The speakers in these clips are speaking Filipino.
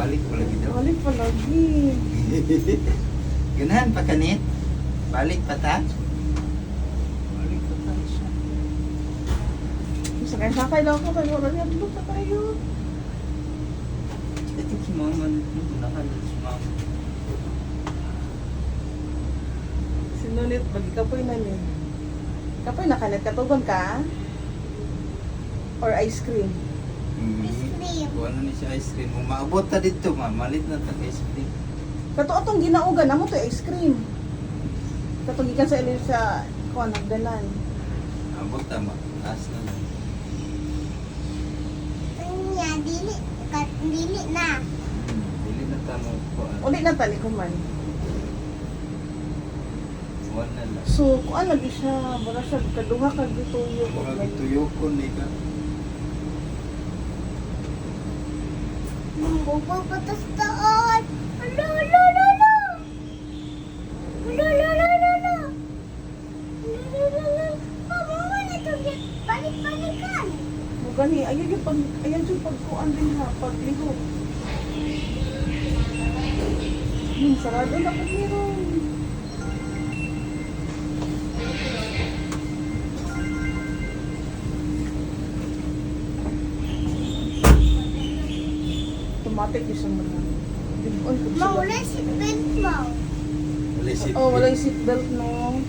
Balik ko lagi daw. Balik pa lagi. Ganahan pa kanit. Balik pa ta. Balik pa ta siya. Sakay-sakay lang ako. Kaya wala yan. Doon pa tayo. Ito si mama. Nakalit si mama. Sinulit. Bagi ka po'y nanin. Kapoy nakalit katugon ka? Or ice cream? Ice cream. Kung ano ni siya ice cream. Kung maabot ta dito, malit na ta ice cream. Kato atong ginaugan amo to ice cream. Katong gikan sa ilim sa kuan nagdalan. Abot ta ma. Taas na lang. Kanya, dili na. Dili na ta mo po. Uli na tali ko man. One na lang. So, kuan lagi siya, bara siya kaduha kag bituyo. Mura gituyokon ni ka. Puputas taon. Alo, alo, alo, alo. Alo, alo, alo, alo, alo. Alo, alo, alo. Mama, wala ito. Balik-balikan. Mo gani ayan yung pagkuan din ha, pagligo. Sarado na pag meron. Automatic yung sa mga. Mawala si bed mo. Wala si. Oh, wala yung seatbelt no.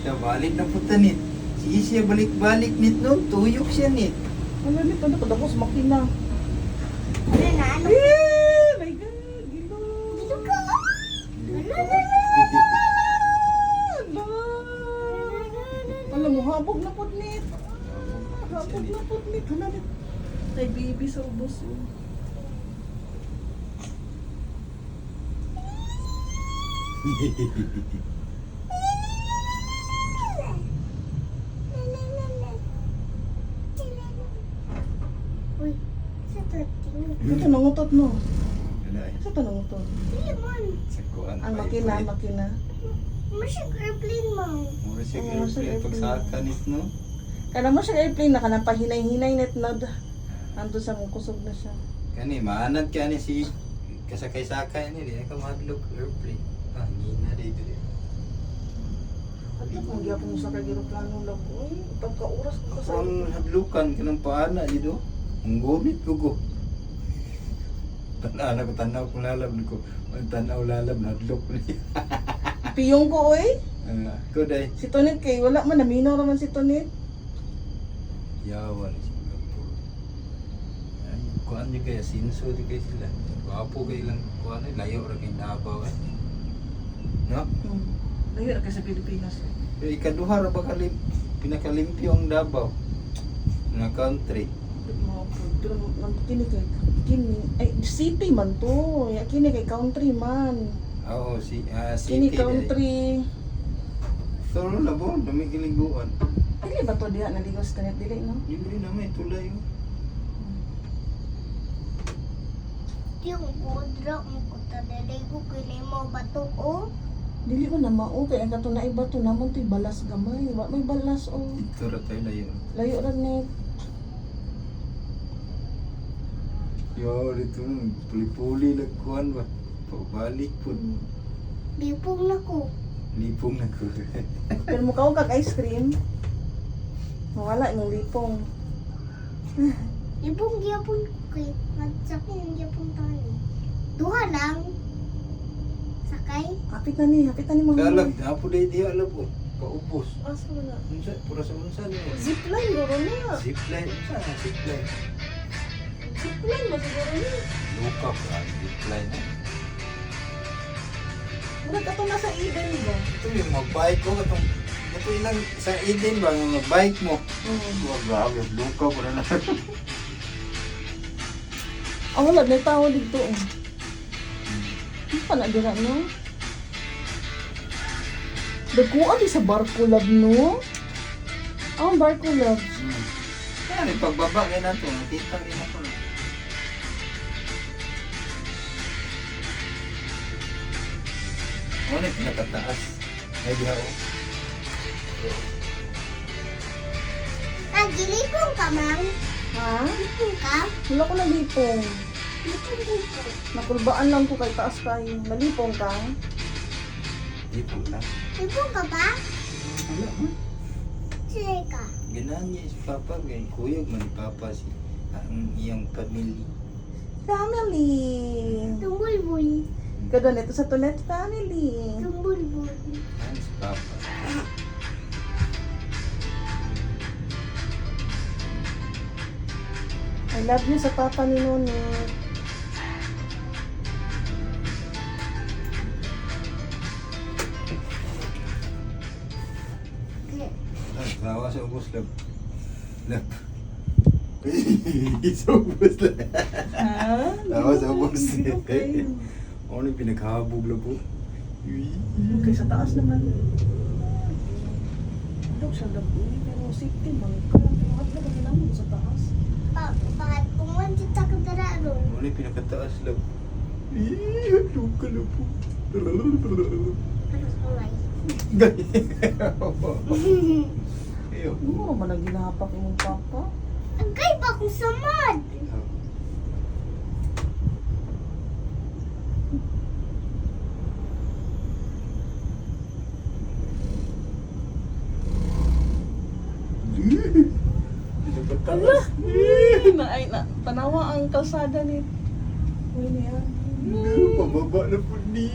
Ya balik na punta nit. Sige siya balik-balik nit no. Tuyok siya nit. Wala ni pa ako sa makina. Ano na, ano? Eh, my God, gilo. Dito ka. Alam mo, habog na po nit. Habog na po nit. Hala nit. Ay, baby sa ubos yun. Uy, sa tating. Ito nangutot no. Ano ay? Ito nangutot. Lemon. Sa kuan. Ang makina. Masig airplane mo. Mura siya Oo, sa girlfriend. airplane. Pagsaka nit no. Kaya mo siya airplane na ka nang pahinay-hinay net na ando sa mong kusog na siya. Kani maanad ka ni si kasakay-sakay ni di ka madlok airplane. Ah, ngina dito. At kung gyapon mo sa kagiro-plano lang ko, pagka-oras ko kasi. Kung hadlukan ka ng paana dito. Ang gumit ko ko. Tanaw ko tanaw kung lalab ko. Ang tanaw lalab hadlok ni. Piyong ko oy. Ko dai. Si Tonit kay wala man naminaw naman si Tonit. Yawan Singapore. Ay, kuan di kaya sinso di kaya sila. Wapo kay lang kuan layo ra kay Davao eh. No? Layo ra kay sa Pilipinas. Pero ikaduha ra ba kalim pinakalimpyo ang Davao na country. Pero man kini kini ay city man to. Ya kini kay country man. Oo, si Kini city. country. Toro na bo, namigilingguan. Dili ba to diha naligos kanit dili no? Dili na may tulay. Yung kudra mo ko tadalay ko kini mo bato ko. Dili ko na mao kay ang kato na iba to namon toy balas gamay. Wa may balas o. Ito ra tayo layo. Layo ra net. Yo, dito puli-puli nagkuhan ba? Pabalik po. Bipong na ko. Lipong na ko. Pero mukha kag ice cream. Mawala imong lipong. Bipong gyapon ko kay nagsakin ang gyapon tayo. Duha lang. Sakay. Hapit na ni mga. Kalag, hapo day di alam po. Paubos. Asa na? Unsa, pura sa unsa niyo. Zipline guro na. Zipline, unsa na zipline? Zipline ba siguro ni? Luka pa, zipline. Mura ka to nasa Eden ba? Ito yung mag-bike ko. Ito ilang sa Eden ba, yung mag-bike mo. Wag grabe, luka pa na. Ang wala may tao dito. Ano pa na dira no? Dagkuan di sa Barco Lab no? Ang Barco Lab. Kaya rin pagbaba kayo na ito, nakita rin ako. Ano yung pinakataas? Ay, di ako. Ah, gilipong ka, ma'am. Ha? Gilipong ka? Wala ko na lipong. Nakulbaan lang ko kay taas kay malipong ka. Dito ka. Ibu ka ba? Wala man. Sige ka. Ganahan niya si Papa. Gaya kuyog man ni Papa si ang iyang pamilya. Family. Tumbulbul. Kadon ito sa Tunet family. Tumbulbul. Yan si Papa. I love you sa papa ni Nonit. Tawa sa ubos lab. Lab. Sa ubos lab. Ha? Tawa sa ubos. Okay. Ano yung pinaghabog lang po? Okay, sa taas naman. Daw siya labi, pero safety man ka. Pero at lang naman sa taas. Bakit kumuhan kita ka dararo? Ano yung pinakataas lang? Halong ka lang po. Ano kulay? Ayaw. Ano mo naman ang ginahapak yung papa? Ang kaiba kong samad. Pinakataas. Tanawa ang kalsada ni. Uy niya. Pababa na po ni.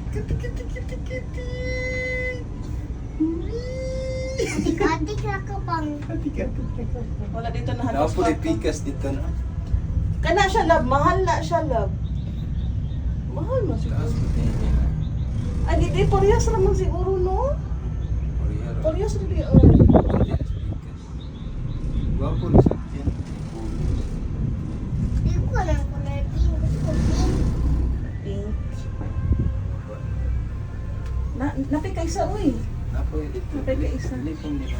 Kiti-kiti-kiti-kiti. Adik-adik na ka pang. Wala dito na Naka po di pikas dito na. Kana siya love, mahal na siya love. Mahal man Taas siguro. po tingin na. Ay, di parehas naman siguro, no? Korea. Parehas rin di. Gwapo ni Sakyan. Hindi ko alam kulay pink. Gusto ko pink. Pink. Napay ka isa, uy. Napo yung dito. Napay ka isa. Lipong nila.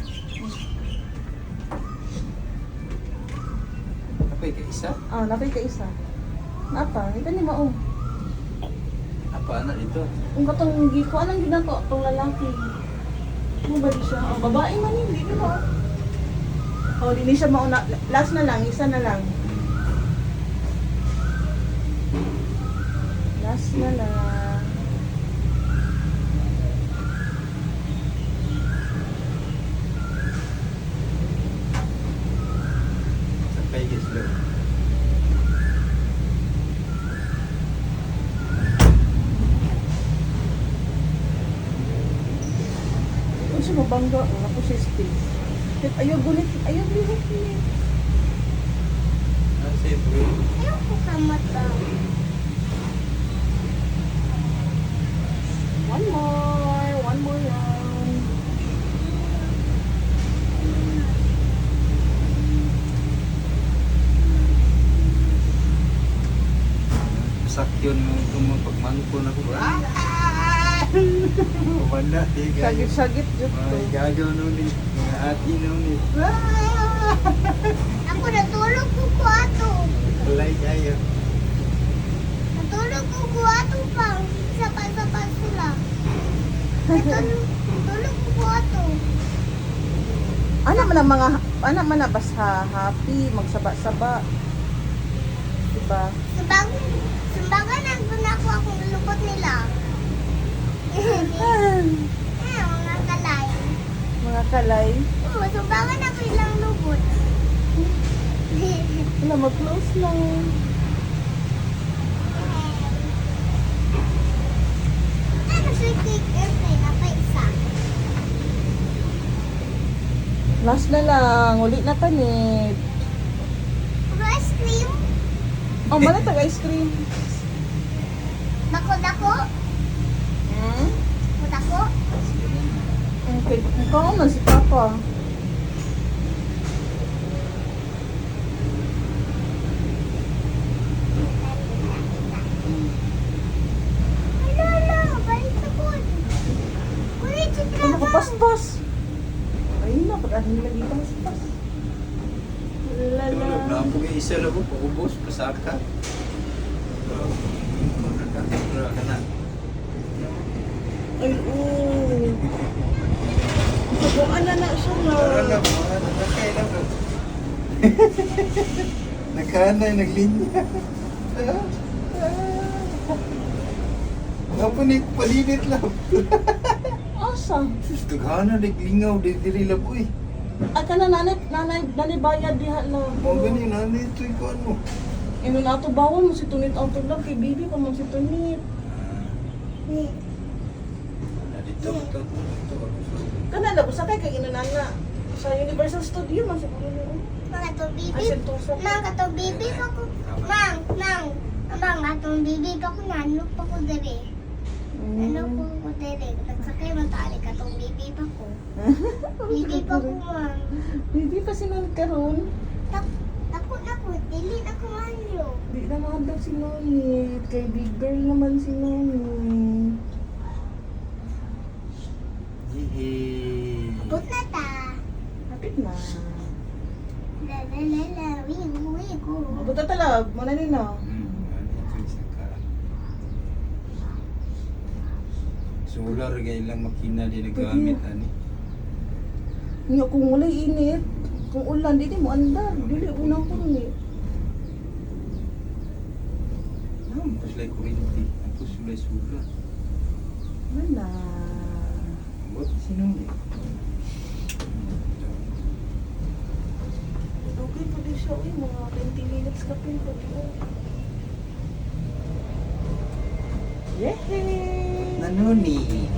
Napay ka isa? Ah, napay ka isa. Napa, ito ni Mao. Apa na dito? Kung katong giko, anong ginako? Itong lalaki. Ano ba di siya? Oh, babae man yun, di ba? Oh, di ni siya mauna. Last na lang, isa na lang. Last na lang. Napay ka slow. Kung siya mabangga, wala ko siya space. Ayaw gulit, ayaw gulit. Ah, say bro. Ayaw ko ka mata. One more round. Sakyon mo itong mga pagmangko na ko. Kumanda. Sagit-sagit dyan Mga to. gagaw nun eh. Mga ati nun eh. Ako natulog ko ko ato. Kalay kayo. Natulog ko ko ato pang. Sapat-sapat sila. Natulog ko ko ato. Ano man ang mga, ano man na basta happy, magsaba-saba. Diba? Sumbagan nandun ako akong lupot nila. Mga kalay. Mga kalay. Oo, sumbagan ako ilang lupot. Wala, mag-close lang. Ano si cake airplane na pa isa? Last na lang, uli na panit. Puro ice cream? Oh, malatag ice cream. Dako-dako? Hmm? Dako? Okay, ikaw na si Papa. Hala, balik sa pod. Kulit si Ano Trevor. ko paspas? Ay na, pag hindi lagi paspas. Lala. Napo kayo isa lang po. Paubos. Pasaka. Wala ka na. Ay, oo. Sabuan na siya na. Wala na. Nakay na po. Nagkanay, naglinya. Apa ni palinit lang. Asa? Tughana naglingaw di diri laboy. Ay ka na nanay bayad diha lang. Mo gani nani ito ko ano. Ino na to bawal mo si Tunit ang tulog kay bibi pa man si Tunit. Dito ito. Kana labo sakay kay ino na sa Universal Studio man siguro ni. Mga to Ay bibi. sentosa. Mga to bibi pa ko. Mang. Mga to bibi pa ko nanok pa ko dere. Ano po ko dere. Nagsakay matali ka tong bibi pa ko. Bibi pa ko mang. Bibi pa sinunod karon. Takot na ko. Dili na ko manlo. Di na makadap si Nonit. Kay big girl naman si Nonit. Hihi. Abot na ta. Kapit na. La. Wigo. Abot na talab. Muna ni no. Solar gay lang makina di nagamit ani. Nga kung wala init. Kung ulan, di mo andar. Dili unang ko ni. Pas lay kurinti, tapos sulay solar. Wala. What sino ni? Okay po din siya. Uy, mga 20 minutes ka pin po. Yehey! Nanoni.